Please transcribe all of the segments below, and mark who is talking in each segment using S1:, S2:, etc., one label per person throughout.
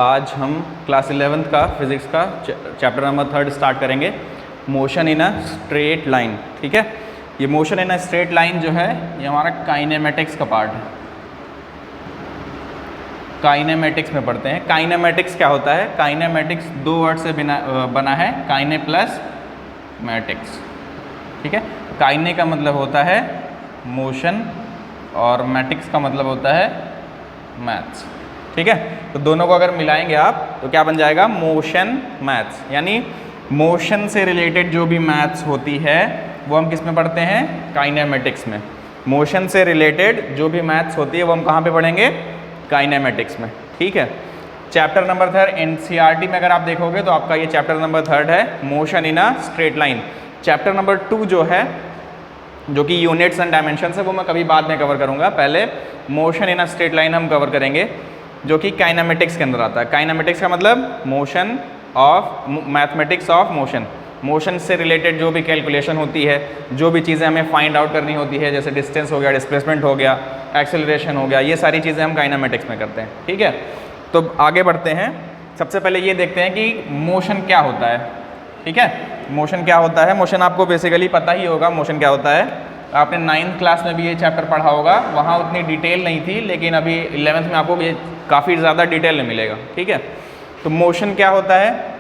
S1: आज हम class 11th का फिज़िक्स का चैप्टर नंबर 3 स्टार्ट करेंगे, motion in a straight line. ठीक है, ये motion in a straight line जो है ये हमारा काइनेमेटिक्स का पार्ट है। काइनेमेटिक्स में पढ़ते हैं। काइनेमेटिक्स क्या होता है? काइनेमेटिक्स दो वर्ड से बना है, काइने प्लस मैटिक्स। ठीक है, काइने का मतलब होता है मोशन और मैटिक्स का मतलब होता है मैथ्स। ठीक है, तो दोनों को अगर मिलाएंगे आप तो क्या बन जाएगा? Motion maths. यानी मोशन से रिलेटेड जो भी मैथ्स होती है वो हम किस में पढ़ते हैं? काइनेमेटिक्स में। मोशन से रिलेटेड जो भी मैथ्स होती है वो हम कहाँ पे पढ़ेंगे? काइनेमेटिक्स में। ठीक है, चैप्टर नंबर 3 एनसीईआरटी में अगर आप देखोगे तो आपका ये चैप्टर नंबर 3 है, motion in a straight line. Chapter number 2 जो है, जो कि यूनिट्स एंड डायमेंशंस है, वो मैं कभी बाद में कवर करूँगा। पहले motion in a straight line हम कवर करेंगे, जो कि काइनेमेटिक्स के अंदर आता है। काइनेमेटिक्स का मतलब motion of mathematics of motion. Motion से रिलेटेड जो भी कैलकुलेशन होती है, जो भी चीज़ें हमें फाइंड आउट करनी होती है, जैसे डिस्टेंस हो गया, डिस्प्लेसमेंट हो गया, एक्सेलरेशन हो गया, ये सारी चीज़ें हम काइनेमेटिक्स में करते हैं। ठीक है, तो आगे बढ़ते हैं। सबसे पहले ये देखते हैं कि मोशन क्या होता है। ठीक है, मोशन क्या होता है? मोशन आपको बेसिकली पता ही होगा मोशन क्या होता है। आपने 9th क्लास में भी ये चैप्टर पढ़ा होगा, वहाँ उतनी डिटेल नहीं थी, लेकिन अभी 11th में आपको ये काफ़ी ज़्यादा डिटेल में मिलेगा। ठीक है, तो मोशन क्या होता है?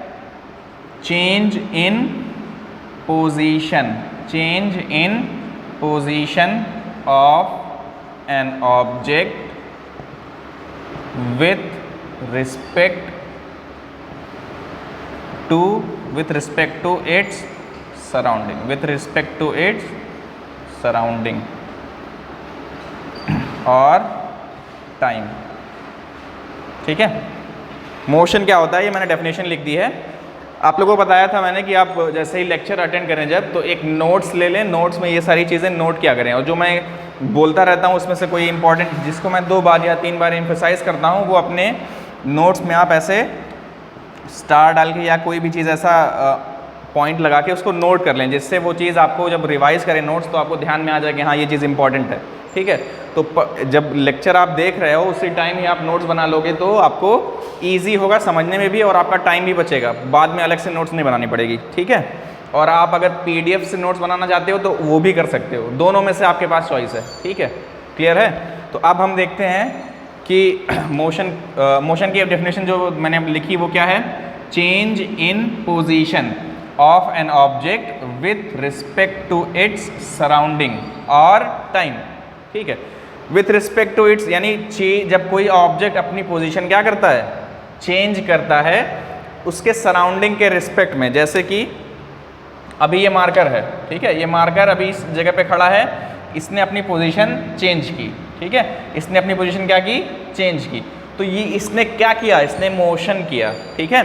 S1: Change in position, change in position of an object with respect to its surrounding, with respect to its surrounding और टाइम। ठीक है, मोशन क्या होता है ये मैंने डेफिनेशन लिख दी है। आप लोगों को बताया था मैंने कि आप जैसे ही लेक्चर अटेंड करें जब, तो एक नोट्स ले लें, नोट्स में ये सारी चीज़ें नोट किया करें। और जो मैं बोलता रहता हूँ उसमें से कोई इंपॉर्टेंट जिसको मैं 2 बार या 3 बार एम्फेसाइज करता हूँ, वो अपने नोट्स में आप ऐसे स्टार डाल के या कोई भी चीज़ ऐसा पॉइंट लगा के उसको नोट कर लें, जिससे वो चीज़ आपको जब रिवाइज करें नोट्स तो आपको ध्यान में आ जाए कि हाँ ये चीज़ इंपॉर्टेंट है। ठीक है, तो जब लेक्चर आप देख रहे हो उसी टाइम ही आप नोट्स बना लोगे तो आपको ईजी होगा समझने में भी, और आपका टाइम भी बचेगा, बाद में अलग से नोट्स नहीं बनानी पड़ेगी। ठीक है, और आप अगर PDF से नोट्स बनाना चाहते हो तो वो भी कर सकते हो, दोनों में से आपके पास चॉइस है। ठीक है, क्लियर है? तो अब हम देखते हैं कि मोशन की डेफिनेशन जो मैंने लिखी वो क्या है? Change in position of an object with respect to its surrounding और टाइम। ठीक है, विथ रिस्पेक्ट टू इट्स यानी जब कोई ऑब्जेक्ट अपनी पोजीशन क्या करता है? चेंज करता है उसके सराउंडिंग के रिस्पेक्ट में। जैसे कि अभी ये मार्कर है, ठीक है, ये मार्कर अभी इस जगह पे खड़ा है, इसने अपनी पोजीशन चेंज की। ठीक है, इसने अपनी पोजीशन क्या की? चेंज की। तो ये इसने क्या किया? इसने मोशन किया। ठीक है,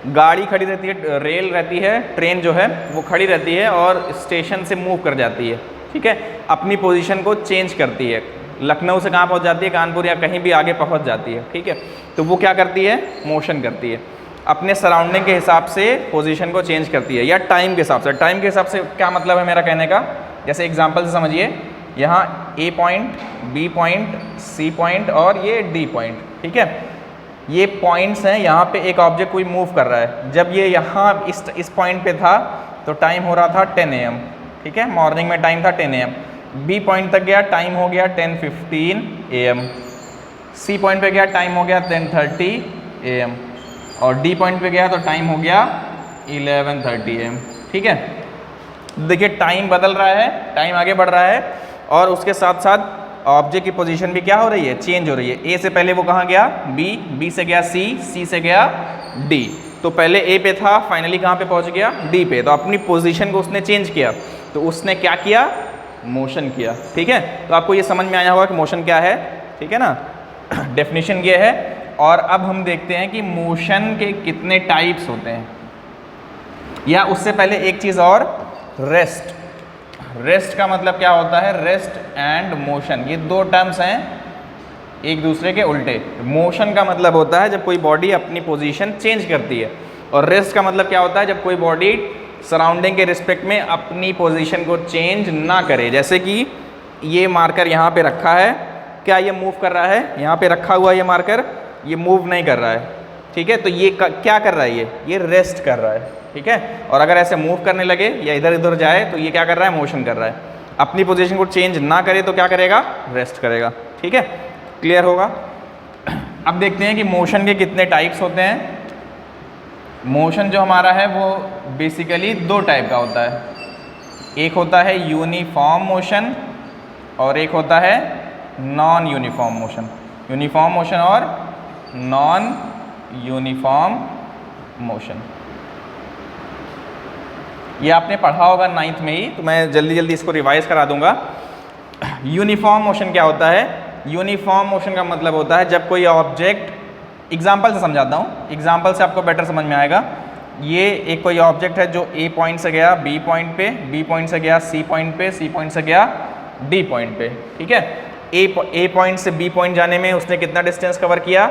S1: गाड़ी खड़ी रहती है, रेल रहती है, ट्रेन जो है वो खड़ी रहती है और स्टेशन से मूव कर जाती है। ठीक है, अपनी पोजीशन को चेंज करती है, लखनऊ से कहाँ पहुँच जाती है? कानपुर या कहीं भी आगे पहुँच जाती है। ठीक है, तो वो क्या करती है? मोशन करती है, अपने सराउंडिंग के हिसाब से पोजीशन को चेंज करती है, या टाइम के हिसाब से। टाइम के हिसाब से क्या मतलब है मेरा कहने का? जैसे एग्जाम्पल से समझिए, यहाँ A point, B point, C point और ये D पॉइंट। ठीक है, ये पॉइंट्स हैं, यहाँ पे एक ऑब्जेक्ट कोई मूव कर रहा है। जब ये यहाँ इस पॉइंट पे था तो टाइम हो रहा था 10 AM। ठीक है, मॉर्निंग में टाइम था 10 AM। B पॉइंट तक गया, टाइम हो गया 10:15 AM। C पॉइंट पे गया, टाइम हो गया 10:30 AM। और D पॉइंट पे गया तो टाइम हो गया 11:30 AM। ठीक है, देखिए टाइम बदल रहा है, टाइम आगे बढ़ रहा है, और उसके साथ साथ ऑब्जेक्ट की पोजीशन भी क्या हो रही है? चेंज हो रही है। A से पहले वो कहाँ गया? B से गया C से गया D। तो पहले A पे था, फाइनली कहाँ पे पहुँच गया? D पे। तो अपनी पोजीशन को उसने चेंज किया, तो उसने क्या किया? मोशन किया। ठीक है, तो आपको ये समझ में आया होगा कि मोशन क्या है। ठीक है ना, डेफिनेशन ये है। और अब हम देखते हैं कि मोशन के कितने टाइप्स होते हैं, या उससे पहले एक चीज़ और, रेस्ट। रेस्ट का मतलब क्या होता है? रेस्ट एंड मोशन, ये 2 टर्म्स हैं एक दूसरे के उल्टे। मोशन का मतलब होता है जब कोई बॉडी अपनी पोजीशन चेंज करती है, और रेस्ट का मतलब क्या होता है? जब कोई बॉडी सराउंडिंग के रिस्पेक्ट में अपनी पोजीशन को चेंज ना करे। जैसे कि ये मार्कर यहाँ पे रखा है, क्या ये मूव कर रहा है? यहाँ पे रखा हुआ ये मार्कर ये मूव नहीं कर रहा है। ठीक है। तो ये क्या कर रहा है, ये रेस्ट कर रहा है, ठीक है। और अगर ऐसे मूव करने लगे या इधर उधर जाए तो ये क्या कर रहा है, मोशन कर रहा है। अपनी पोजीशन को चेंज ना करे तो क्या करेगा, रेस्ट करेगा, ठीक है। क्लियर होगा। अब देखते हैं कि मोशन के कितने टाइप्स होते हैं। मोशन जो हमारा है वो बेसिकली दो टाइप का होता है। एक होता है यूनिफॉर्म मोशन और एक होता है non uniform motion. Uniform motion और नॉन यूनिफॉर्म मोशन, ये आपने पढ़ा होगा 9th में ही, तो मैं जल्दी जल्दी इसको रिवाइज करा दूंगा। यूनिफॉर्म मोशन क्या होता है, यूनिफॉर्म मोशन का मतलब होता है जब कोई ऑब्जेक्ट, एग्जाम्पल से समझाता हूँ, एग्जाम्पल से आपको बेटर समझ में आएगा। ये एक कोई ऑब्जेक्ट है जो ए पॉइंट से गया बी पॉइंट पे, बी पॉइंट से गया सी पॉइंट पे, सी पॉइंट से गया डी पॉइंट पे, ठीक है। ए पॉइंट से बी पॉइंट जाने में उसने कितना डिस्टेंस कवर किया,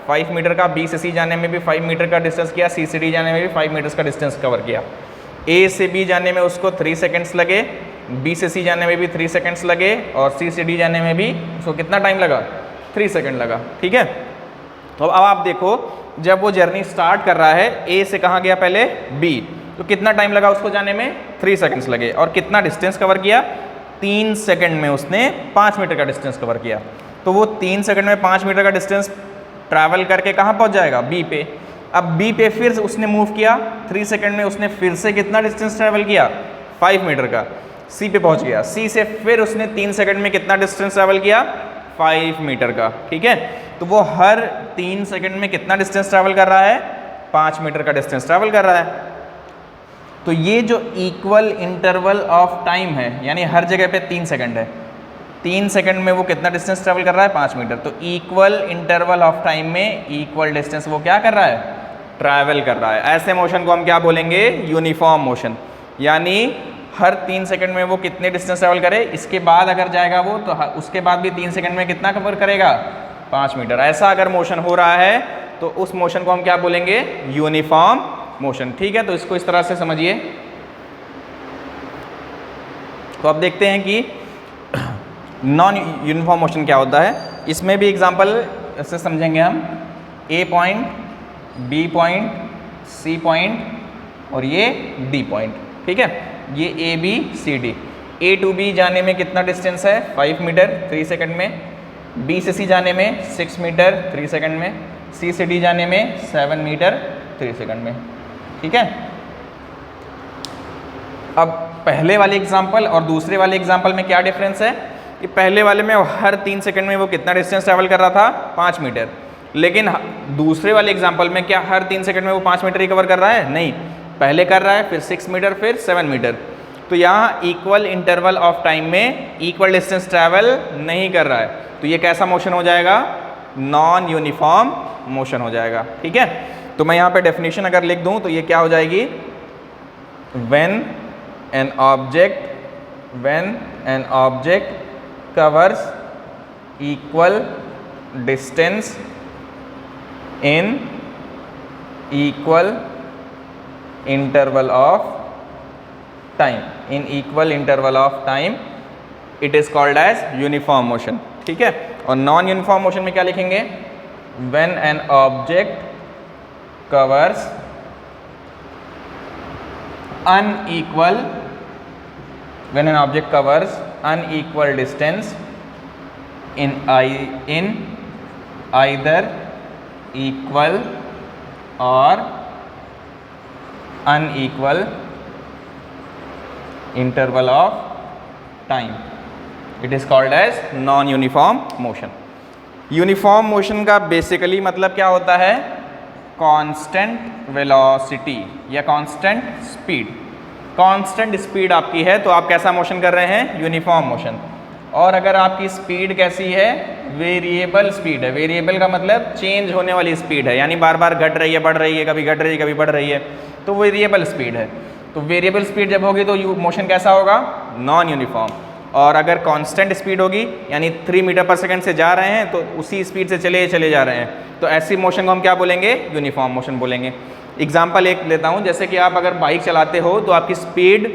S1: 5 मीटर का। बी से सी जाने में भी 5 मीटर का डिस्टेंस किया। सी से डी जाने में भी 5 मीटर्स का डिस्टेंस कवर किया। ए से बी जाने में उसको 3 सेकेंड्स लगे, बी से सी जाने में भी 3 सेकेंड्स लगे, और सी से डी जाने में भी उसको कितना टाइम लगा, 3 सेकेंड लगा, ठीक है। तो अब आप देखो, जब वो जर्नी स्टार्ट कर रहा है, ए से कहाँ गया पहले, बी, तो कितना टाइम लगा उसको जाने में, 3 सेकेंड्स लगे। और कितना डिस्टेंस कवर किया, 3 सेकेंड में उसने 5 मीटर का डिस्टेंस कवर किया। तो वो 3 सेकेंड में 5 मीटर का डिस्टेंस ट्रैवल करके कहाँ पहुँच जाएगा, बी पे। अब बी पे फिर उसने मूव किया, 3 सेकेंड में उसने फिर से कितना डिस्टेंस ट्रैवल किया, 5 मीटर का, सी पे पहुँच गया। सी से फिर उसने 3 सेकेंड में कितना डिस्टेंस ट्रैवल किया, 5 मीटर का, ठीक है। तो वो हर 3 सेकेंड में कितना डिस्टेंस ट्रैवल कर रहा है, 5 मीटर का डिस्टेंस ट्रैवल कर रहा है। तो ये जो इक्वल इंटरवल ऑफ टाइम है, यानी हर जगह पे 3 सेकेंड है, 3 सेकेंड में वो कितना डिस्टेंस ट्रैवल कर रहा है, 5 मीटर। तो इक्वल इंटरवल ऑफ टाइम में इक्वल डिस्टेंस वो क्या कर रहा है, ट्रैवल कर रहा है। ऐसे मोशन को हम क्या बोलेंगे, यूनिफॉर्म मोशन। यानी हर 3 सेकंड में वो कितने डिस्टेंस ट्रैवल करे, इसके बाद अगर जाएगा वो तो उसके बाद भी 3 सेकंड में कितना कवर करेगा, 5 मीटर। ऐसा अगर मोशन हो रहा है तो उस मोशन को हम क्या बोलेंगे, यूनिफॉर्म मोशन, ठीक है। तो इसको इस तरह से समझिए। तो अब देखते हैं कि नॉन यूनिफॉर्म मोशन क्या होता है। इसमें भी एग्जांपल से समझेंगे हम। A point, B point, C point और ये डी पॉइंट, ठीक है। ये A B C D. A to B जाने में कितना डिस्टेंस है, 5 मीटर 3 सेकंड में। बी से सी जाने में 6 मीटर 3 सेकंड में। सी से डी जाने में 7 मीटर 3 सेकंड में, ठीक है। अब पहले वाले एग्जाम्पल और दूसरे वाले एग्जाम्पल में क्या डिफरेंस है कि पहले वाले में हर 3 सेकंड में वो कितना डिस्टेंस ट्रैवल कर रहा था, 5 मीटर। लेकिन दूसरे वाले एग्जाम्पल में क्या हर 3 सेकंड में वो 5 मीटर ही कवर कर रहा है, नहीं। पहले कर रहा है, फिर 6 मीटर, फिर 7 मीटर। तो यहाँ इक्वल इंटरवल ऑफ टाइम में इक्वल डिस्टेंस ट्रैवल नहीं कर रहा है। तो ये कैसा मोशन हो जाएगा, नॉन यूनिफॉर्म मोशन हो जाएगा, ठीक है। तो मैं यहाँ पे डेफिनेशन अगर लिख दूँ तो ये क्या हो जाएगी, when an object covers equal distance in equal interval of time, it is called as uniform motion, ठीक है। और नॉन यूनिफॉर्म मोशन में क्या लिखेंगे, when an object covers unequal distance in either equal or unequal interval of time, it is called as non uniform motion. Uniform motion का basically मतलब क्या होता है, कांस्टेंट वेलोसिटी या कांस्टेंट स्पीड। कांस्टेंट स्पीड आपकी है तो आप कैसा मोशन कर रहे हैं, यूनिफॉर्म मोशन। और अगर आपकी स्पीड कैसी है, वेरिएबल स्पीड है। वेरिएबल का मतलब चेंज होने वाली स्पीड है, यानी बार बार घट रही है, बढ़ रही है, कभी घट रही है, कभी बढ़ रही है, तो वेरिएबल स्पीड है। तो वेरिएबल स्पीड जब होगी तो मोशन कैसा होगा, नॉन यूनिफॉर्म। और अगर कांस्टेंट स्पीड होगी, यानी 3 मीटर पर सेकंड से जा रहे हैं तो उसी स्पीड से चले जा रहे हैं, तो ऐसी मोशन को हम क्या बोलेंगे, यूनिफॉर्म मोशन बोलेंगे। एग्जाम्पल एक लेता हूँ, जैसे कि आप अगर बाइक चलाते हो तो आपकी स्पीड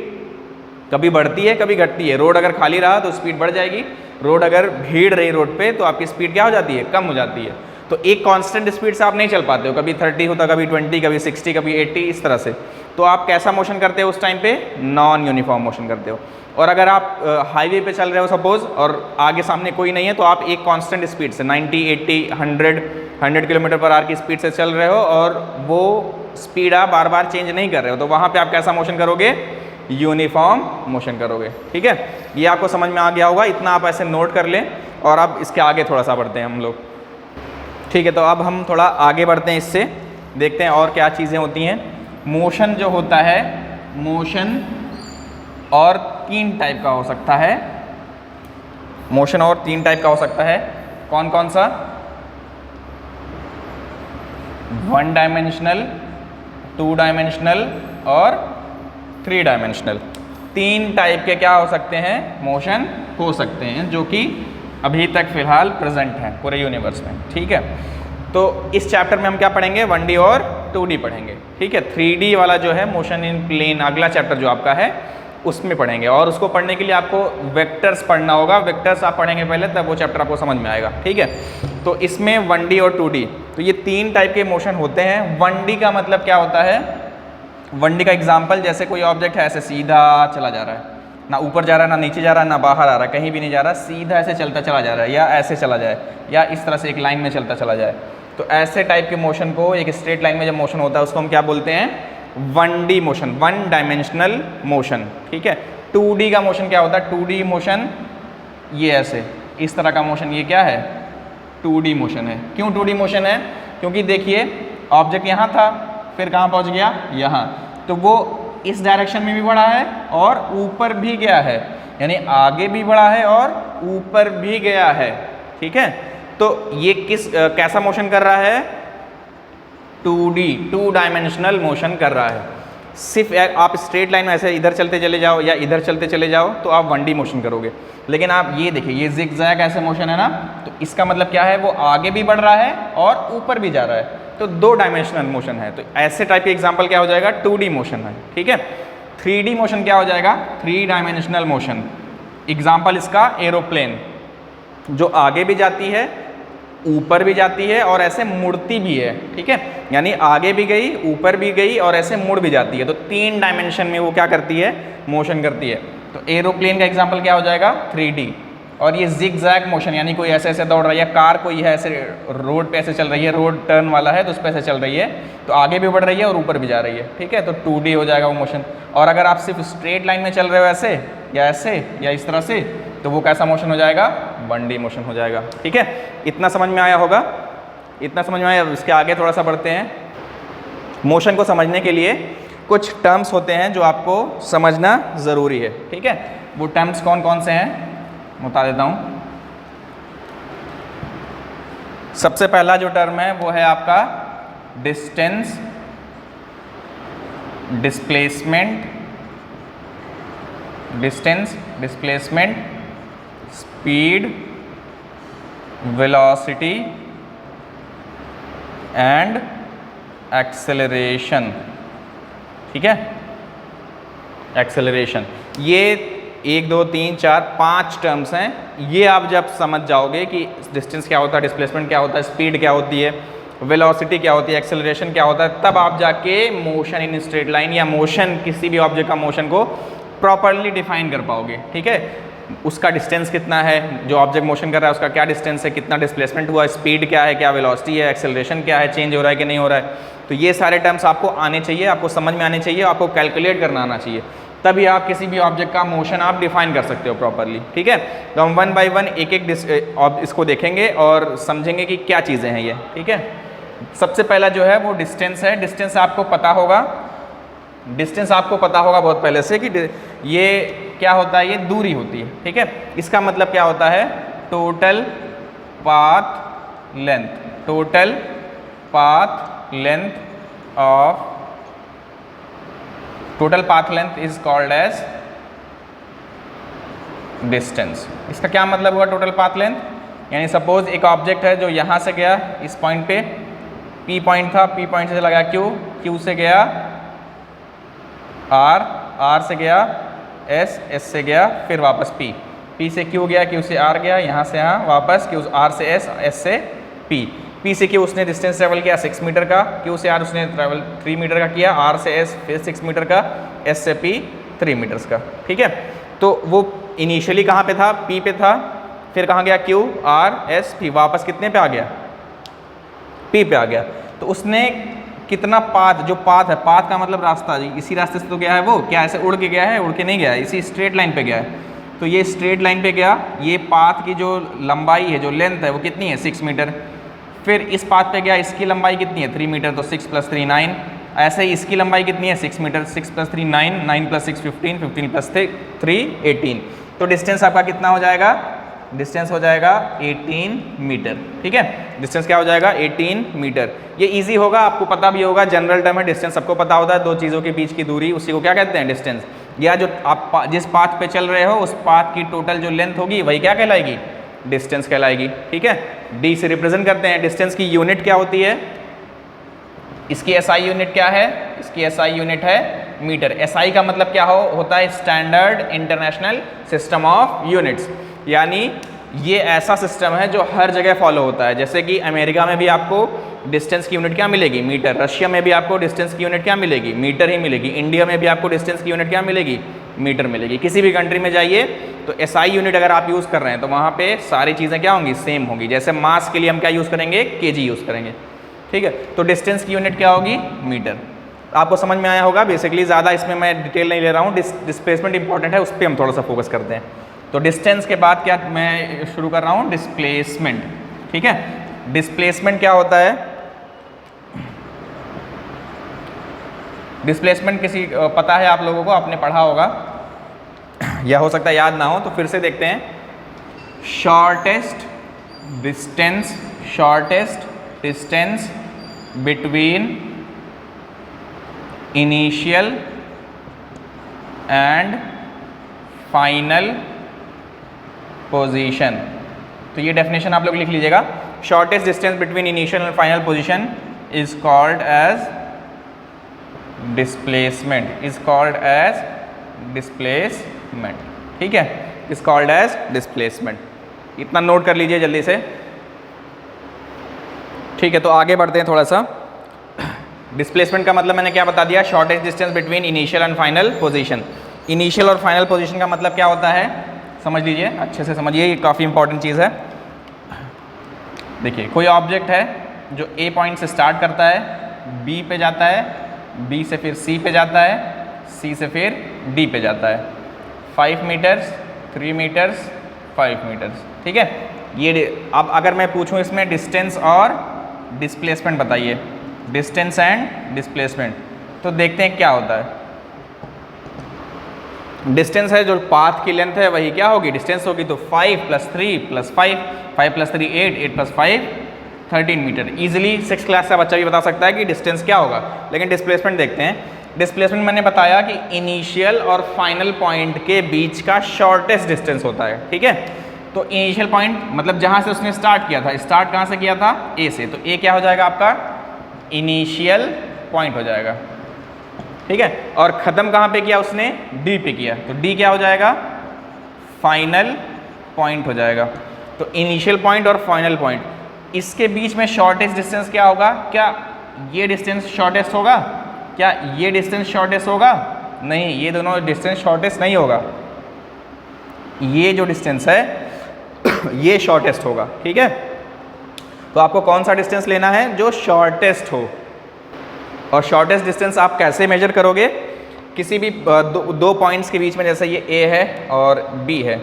S1: कभी बढ़ती है कभी घटती है। रोड अगर खाली रहा तो स्पीड बढ़ जाएगी, रोड अगर भीड़ रही रोड पे तो आपकी स्पीड क्या हो जाती है, कम हो जाती है। तो एक कांस्टेंट स्पीड से आप नहीं चल पाते हो, कभी 30 होता, कभी 20, कभी 60, कभी 80, इस तरह से। तो आप कैसा मोशन करते हो उस टाइम पे? नॉन यूनिफॉर्म मोशन करते हो। और अगर आप हाईवे पे चल रहे हो सपोज, और आगे सामने कोई नहीं है, तो आप एक कांस्टेंट स्पीड से 90, 80, 100 किलोमीटर पर आवर की स्पीड से चल रहे हो, और वो स्पीड आप बार बार चेंज नहीं कर रहे हो, तो वहाँ पे आप कैसा मोशन करोगे? यूनिफॉर्म मोशन करोगे। ठीक है, ये आपको समझ में आ गया होगा, इतना आप ऐसे नोट कर लें। और अब इसके आगे थोड़ा सा बढ़ते हैं हम लोग। ठीक है, तो अब हम थोड़ा आगे बढ़ते हैं, इससे देखते हैं और क्या चीज़ें होती हैं। मोशन जो होता है, मोशन और 3 टाइप का हो सकता है। मोशन और 3 टाइप का हो सकता है। कौन कौन सा? 1 डायमेंशनल, 2 डायमेंशनल और 3 डायमेंशनल। 3 टाइप के क्या हो सकते हैं? मोशन हो सकते हैं, जो कि अभी तक फिलहाल प्रेजेंट है पूरे यूनिवर्स में। ठीक है, तो इस चैप्टर में हम क्या पढ़ेंगे? 1D और 2D पढ़ेंगे। ठीक है, 3D वाला जो है मोशन इन प्लेन, अगला चैप्टर जो आपका है उसमें पढ़ेंगे। और उसको पढ़ने के लिए आपको वेक्टर्स पढ़ना होगा। वेक्टर्स आप पढ़ेंगे पहले, तब वो चैप्टर आपको समझ में आएगा। ठीक है, तो इसमें 1D और 2D, तो ये 3 टाइप के मोशन होते हैं। 1D का मतलब क्या होता है? 1D का एग्जाम्पल, जैसे कोई ऑब्जेक्ट है, ऐसे सीधा चला जा रहा है, ना ऊपर जा रहा है, ना नीचे जा रहा है, ना बाहर आ रहा है, कहीं भी नहीं जा रहा, सीधा ऐसे चलता चला जा रहा है, या ऐसे चला जाए, या इस तरह से एक लाइन में चलता चला जाए। तो ऐसे टाइप के मोशन को, एक स्ट्रेट लाइन में जब मोशन होता है, उसको हम क्या बोलते हैं? 1D motion, 1 dimensional motion. ठीक है, 2D का मोशन क्या होता है? 2D मोशन ये ऐसे, इस तरह का मोशन, ये क्या है? 2D मोशन है। क्यों 2D मोशन है? क्योंकि देखिए, ऑब्जेक्ट यहाँ था, फिर कहाँ पहुँच गया? यहाँ। तो वो इस डायरेक्शन में भी बढ़ा है और ऊपर भी गया है, यानी आगे भी बढ़ा है और ऊपर भी गया है। ठीक है, तो ये कैसा मोशन कर रहा है? 2D, 2 डायमेंशनल मोशन कर रहा है। सिर्फ आप स्ट्रेट लाइन में ऐसे इधर चलते चले जाओ या इधर चलते चले जाओ तो आप 1D मोशन करोगे। लेकिन आप ये देखिए, ये जिगजैग ऐसे मोशन है ना, तो इसका मतलब क्या है? वो आगे भी बढ़ रहा है और ऊपर भी जा रहा है, तो 2 डायमेंशनल मोशन है। तो ऐसे टाइप के एग्जाम्पल क्या हो जाएगा? 2D मोशन है। ठीक है, 3D मोशन क्या हो जाएगा? 3 डायमेंशनल मोशन। एग्जाम्पल इसका एरोप्लेन, जो आगे भी जाती है, ऊपर भी जाती है और ऐसे मुड़ती भी है। ठीक है, यानी आगे भी गई, ऊपर भी गई और ऐसे मुड़ भी जाती है। तो 3 डायमेंशन में वो क्या करती है? मोशन करती है। तो एरोप्लेन का एग्जाम्पल क्या हो जाएगा? 3D। और ये जिगजैग मोशन, यानी कोई ऐसे ऐसे दौड़ रहा है, या कार कोई है ऐसे रोड पे ऐसे चल रही है, रोड टर्न वाला है तो उस पर ऐसे चल रही है, तो आगे भी बढ़ रही है और ऊपर भी जा रही है। ठीक है, तो 2D हो जाएगा वो मोशन। और अगर आप सिर्फ स्ट्रेट लाइन में चल रहे हो, ऐसे या ऐसे या इस तरह से, तो वो कैसा मोशन हो जाएगा? 1D मोशन हो जाएगा। ठीक है, इतना समझ में आया होगा? इतना समझ में आया? इसके आगे थोड़ा सा बढ़ते हैं। मोशन को समझने के लिए कुछ टर्म्स होते हैं जो आपको समझना ज़रूरी है। ठीक है, वो टर्म्स कौन कौन से हैं बता देता हूँ। सबसे पहला जो टर्म है वो है आपका distance, displacement, distance, displacement, speed, velocity and acceleration. ठीक है, एक्सेलरेशन, ये 1 2 3 4 5 टर्म्स हैं। ये आप जब समझ जाओगे कि डिस्टेंस क्या होता है, डिस्प्लेसमेंट क्या होता है, स्पीड क्या होती है, वेलोसिटी क्या होती है, एक्सेलरेशन क्या होता है, तब आप जाके मोशन इन स्ट्रेट लाइन या मोशन, किसी भी ऑब्जेक्ट का मोशन को प्रॉपरली डिफाइन कर पाओगे। ठीक है, उसका डिस्टेंस कितना है, जो ऑब्जेक्ट मोशन कर रहा है उसका क्या डिस्टेंस है, कितना डिस्प्लेसमेंट हुआ, स्पीड क्या है, क्या वेलोसिटी है, एक्सेलरेशन क्या है, चेंज हो रहा है कि नहीं हो रहा है। तो ये सारे टर्म्स आपको आने चाहिए, आपको समझ में आने चाहिए, आपको कैलकुलेट करना आना चाहिए, तभी आप किसी भी ऑब्जेक्ट का मोशन आप डिफाइन कर सकते हो प्रॉपरली। ठीक है, तो हम 1 बाय 1 एक एक इसको देखेंगे और समझेंगे कि क्या चीज़ें हैं ये। ठीक है, सबसे पहला जो है वो डिस्टेंस है। डिस्टेंस आपको पता होगा, डिस्टेंस आपको पता होगा बहुत पहले से कि ये क्या होता है, ये दूरी होती है। ठीक है, इसका मतलब क्या होता है? Total path length, total path length of, total path length is called as distance. इसका क्या मतलब हुआ टोटल पाथ लेंथ? यानी सपोज एक ऑब्जेक्ट है जो यहाँ से गया इस पॉइंट पे, P पॉइंट था, P पॉइंट से लगा Q, Q से गया R, R से गया S, S से गया फिर वापस P, P से Q गया, Q से R गया, यहाँ से यहाँ वापस Q, R से S, S से P। P से Q उसने डिस्टेंस ट्रेवल किया 6 मीटर का, Q से R उसने ट्रेवल 3 मीटर का किया, R से S फिर 6 मीटर का, S से P 3 मीटर्स का। ठीक है, तो वो इनिशियली कहाँ पे था? P पे था, फिर कहाँ गया? Q R S P, वापस कितने पे आ गया? P पे आ गया। तो उसने कितना पाथ, जो पाथ है, पाथ का मतलब रास्ता, इसी रास्ते से तो गया है वो, क्या ऐसे उड़ के गया है? उड़ के नहीं गया है, इसी स्ट्रेट लाइन पे गया है। तो ये स्ट्रेट लाइन पे गया, ये पाथ की जो लंबाई है, जो लेंथ है, वो कितनी है? 6 मीटर। फिर इस पाथ पे गया, इसकी लंबाई कितनी है? 3 मीटर, तो 6 + 3 9। ऐसे ही इसकी लंबाई कितनी है? 6 मीटर, 6 + 3 9, 9 + 6 15, 15 + 3 18। तो डिस्टेंस आपका कितना हो जाएगा? डिस्टेंस हो जाएगा 18 मीटर। ठीक है, डिस्टेंस क्या हो जाएगा? 18 मीटर। ये इजी होगा, आपको पता भी होगा, जनरल टर्म है, डिस्टेंस सबको पता होता है, दो चीज़ों के बीच की दूरी, उसी को क्या कहते हैं? डिस्टेंस। या जो आप जिस पाथ पे चल रहे हो, उस पाथ की टोटल जो लेंथ होगी वही क्या कहलाएगी? डिस्टेंस कहलाएगी। ठीक है, डी से रिप्रेजेंट करते हैं। डिस्टेंस की यूनिट क्या होती है? इसकी एसआई यूनिट क्या है? इसकी एसआई यूनिट है मीटर। एसआई का मतलब क्या होता है? Standard international system of units, यानी ये ऐसा सिस्टम है जो हर जगह फॉलो होता है। जैसे कि अमेरिका में भी आपको डिस्टेंस की यूनिट क्या मिलेगी? मीटर। रशिया में भी आपको डिस्टेंस की यूनिट क्या मिलेगी? मीटर ही मिलेगी। इंडिया में भी आपको डिस्टेंस की यूनिट क्या मिलेगी? मीटर मिलेगी। किसी भी कंट्री में जाइए तो एसआई यूनिट अगर आप यूज़ कर रहे हैं तो वहाँ पे सारी चीज़ें क्या होंगी? सेम होंगी। जैसे मास के लिए हम क्या यूज़ करेंगे? केजी यूज़ करेंगे। ठीक है, तो डिस्टेंस की यूनिट क्या होगी? मीटर। आपको समझ में आया होगा। बेसिकली ज़्यादा इसमें मैं डिटेल नहीं ले रहा हूँ, डिस्प्लेसमेंट इंपॉर्टेंट है, उस पर हम थोड़ा सा फोकस करते हैं। तो डिस्टेंस के बाद क्या मैं शुरू कर रहा हूँ? डिस्प्लेसमेंट। ठीक है, डिस्प्लेसमेंट क्या होता है? डिस्प्लेसमेंट किसी पता है आप लोगों को? आपने पढ़ा होगा या हो सकता है याद ना हो, तो फिर से देखते हैं। Shortest distance between initial and final position. तो ये डेफिनेशन आप लोग लिख लीजिएगा। Shortest distance between initial and final position is called as displacement, ठीक है, इज कॉल्ड एज डिस्प्लेसमेंट। इतना नोट कर लीजिए जल्दी से। ठीक है, तो आगे बढ़ते हैं थोड़ा सा। डिस्प्लेसमेंट का मतलब मैंने क्या बता दिया? Shortest distance between initial and final position. Initial और फाइनल पोजीशन का मतलब क्या होता है? समझ लीजिए, अच्छे से समझिए, ये काफ़ी इंपॉर्टेंट चीज़ है। देखिए, कोई ऑब्जेक्ट है जो ए पॉइंट से स्टार्ट करता है, बी पे जाता है, बी से फिर सी पे जाता है, सी से फिर डी पे जाता है। 5 मीटर्स, 3 मीटर्स, 5 मीटर्स। ठीक है, ये अब अगर मैं पूछूं इसमें डिस्टेंस और डिस्प्लेसमेंट बताइए, डिस्टेंस एंड डिस्प्लेसमेंट, तो देखते हैं क्या होता है। डिस्टेंस है जो पाथ की लेंथ है वही क्या होगी? डिस्टेंस होगी। तो 5 + 3 + 5, 5 + 3 8, 8 + 5 13 मीटर। इजीली 6th क्लास का बच्चा भी बता सकता है कि डिस्टेंस क्या होगा। लेकिन डिस्प्लेसमेंट देखते हैं। डिस्प्लेसमेंट मैंने बताया कि इनिशियल और फाइनल पॉइंट के बीच का शॉर्टेस्ट डिस्टेंस होता है। ठीक है, तो इनिशियल पॉइंट मतलब जहाँ से उसने स्टार्ट किया था, स्टार्ट कहाँ से किया था? ए से, तो ए क्या हो जाएगा आपका? इनिशियल पॉइंट हो जाएगा। ठीक है, और ख़त्म कहाँ पे किया उसने? डी पे किया, तो डी क्या हो जाएगा? फाइनल पॉइंट हो जाएगा। तो इनिशियल पॉइंट और फाइनल पॉइंट, इसके बीच में शॉर्टेस्ट डिस्टेंस क्या होगा? क्या ये डिस्टेंस शॉर्टेस्ट होगा? क्या ये डिस्टेंस शॉर्टेस्ट होगा? नहीं, ये दोनों डिस्टेंस शॉर्टेस्ट नहीं होगा। ये जो डिस्टेंस है ये शॉर्टेस्ट होगा। ठीक है, तो आपको कौन सा डिस्टेंस लेना है? जो शॉर्टेस्ट हो। और शॉर्टेस्ट डिस्टेंस आप कैसे मेजर करोगे? किसी भी दो पॉइंट्स के बीच में, जैसे ये ए है और बी है,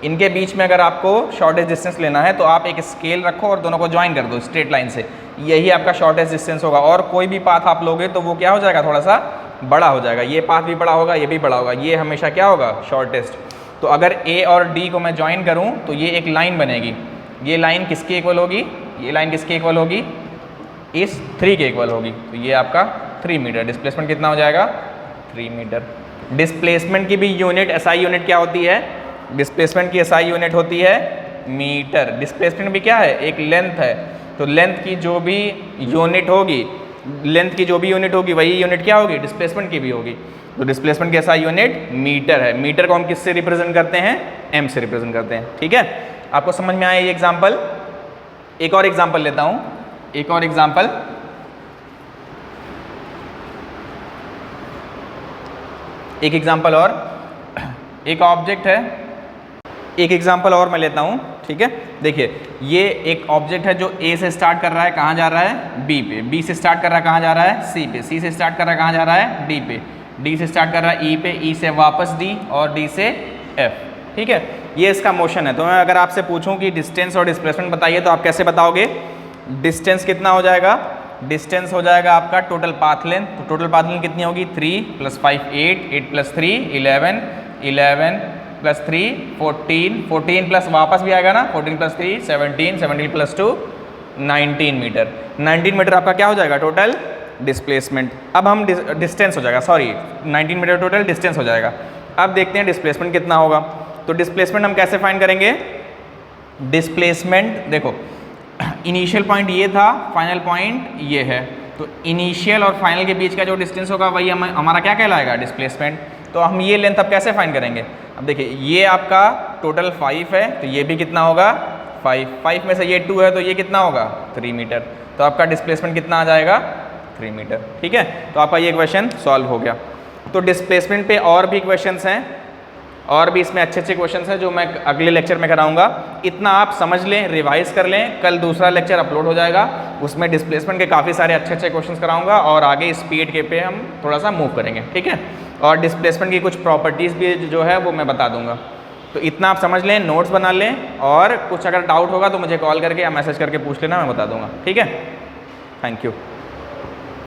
S1: इनके बीच में अगर आपको शॉर्टेस्ट डिस्टेंस लेना है तो आप एक स्केल रखो और दोनों को ज्वाइन कर दो स्ट्रेट लाइन से, यही आपका शॉर्टेस्ट डिस्टेंस होगा। और कोई भी पाथ आप लोगे तो वो क्या हो जाएगा? थोड़ा सा बड़ा हो जाएगा। ये पाथ भी बड़ा होगा, ये भी बड़ा होगा, ये हमेशा क्या होगा? शॉर्टेस्ट। तो अगर ए और डी को मैं ज्वाइन करूँ तो ये एक लाइन बनेगी। ये लाइन किसके इक्वल होगी? ये लाइन किसके इक्वल होगी? इस 3 के इक्वल होगी। तो ये आपका 3 मीटर। डिस्प्लेसमेंट कितना हो जाएगा? 3 मीटर। डिस्प्लेसमेंट की भी यूनिट, एसआई यूनिट क्या होती है? डिस्प्लेसमेंट की एसआई यूनिट होती है मीटर। डिस्प्लेसमेंट भी क्या है? एक लेंथ है। तो लेंथ की जो भी यूनिट होगी, वही यूनिट क्या होगी? डिस्प्लेसमेंट की भी होगी। तो डिस्प्लेसमेंट की एसआई यूनिट मीटर है। मीटर को हम किससे रिप्रेजेंट करते हैं? एम से रिप्रेजेंट करते हैं। ठीक है, आपको समझ में आया ये एग्जाम्पल? एक और एग्जाम्पल लेता हूँ। एक और एग्जाम्पल, एक एग्जाम्पल और, एक ऑब्जेक्ट है, एक एग्जाम्पल और मैं लेता हूँ, ठीक है। देखिए ये एक ऑब्जेक्ट है जो ए से स्टार्ट कर रहा है, कहाँ जा रहा है, बी पे, बी से स्टार्ट कर रहा है, कहाँ जा रहा है, सी पे, सी से स्टार्ट कर रहा है, कहाँ जा रहा है, डी पे, डी से स्टार्ट कर रहा है, ई पे, ई से वापस डी, और डी से एफ, ठीक है। ये इसका मोशन है। तो मैं अगर आपसे पूछूं कि डिस्टेंस और डिस्प्लेसमेंट बताइए तो आप कैसे बताओगे? डिस्टेंस कितना हो जाएगा? डिस्टेंस हो जाएगा आपका टोटल पाथ लेंथ। तो टोटल पाथ लेंथ कितनी होगी? 3 + 5 8, 8 + 3 11, 11 + 3 14, 14 प्लस वापस भी आएगा ना, 14 + 3 17, 17 + 2 19 मीटर। 19 मीटर आपका क्या हो जाएगा? Total displacement. अब हम डिस्टेंस हो जाएगा, सॉरी 19 मीटर टोटल डिस्टेंस हो जाएगा। अब देखते हैं डिस्प्लेसमेंट कितना होगा। तो डिस्प्लेसमेंट हम कैसे फाइंड करेंगे? डिस्प्लेसमेंट देखो, इनिशियल पॉइंट ये था, फाइनल पॉइंट ये है, तो इनिशियल और फाइनल के बीच का जो डिस्टेंस होगा वही हमारा क्या कहलाएगा? डिस्प्लेसमेंट। तो हम ये लेंथ अब कैसे फाइंड करेंगे? अब देखिए ये आपका टोटल 5 है, तो ये भी कितना होगा? 5, 5 में से ये 2 है, तो ये कितना होगा? 3 मीटर। तो आपका डिस्प्लेसमेंट कितना आ जाएगा? 3 मीटर, ठीक है। तो आपका ये क्वेश्चन सॉल्व हो गया। तो डिस्प्लेसमेंट पे और भी क्वेश्चंस हैं, और भी इसमें अच्छे अच्छे क्वेश्चंस हैं जो मैं अगले लेक्चर में कराऊंगा। इतना आप समझ लें, रिवाइज कर लें, कल दूसरा लेक्चर अपलोड हो जाएगा, उसमें डिस्प्लेसमेंट के काफ़ी सारे अच्छे अच्छे क्वेश्चंस कराऊंगा, और आगे स्पीड के पे हम थोड़ा सा मूव करेंगे, ठीक है। और डिस्प्लेसमेंट की कुछ प्रॉपर्टीज़ भी जो है वो मैं बता दूंगा। तो इतना आप समझ लें, नोट्स बना लें, और कुछ अगर डाउट होगा तो मुझे कॉल करके या मैसेज करके पूछ लेना, मैं बता दूंगा, ठीक है। Thank you.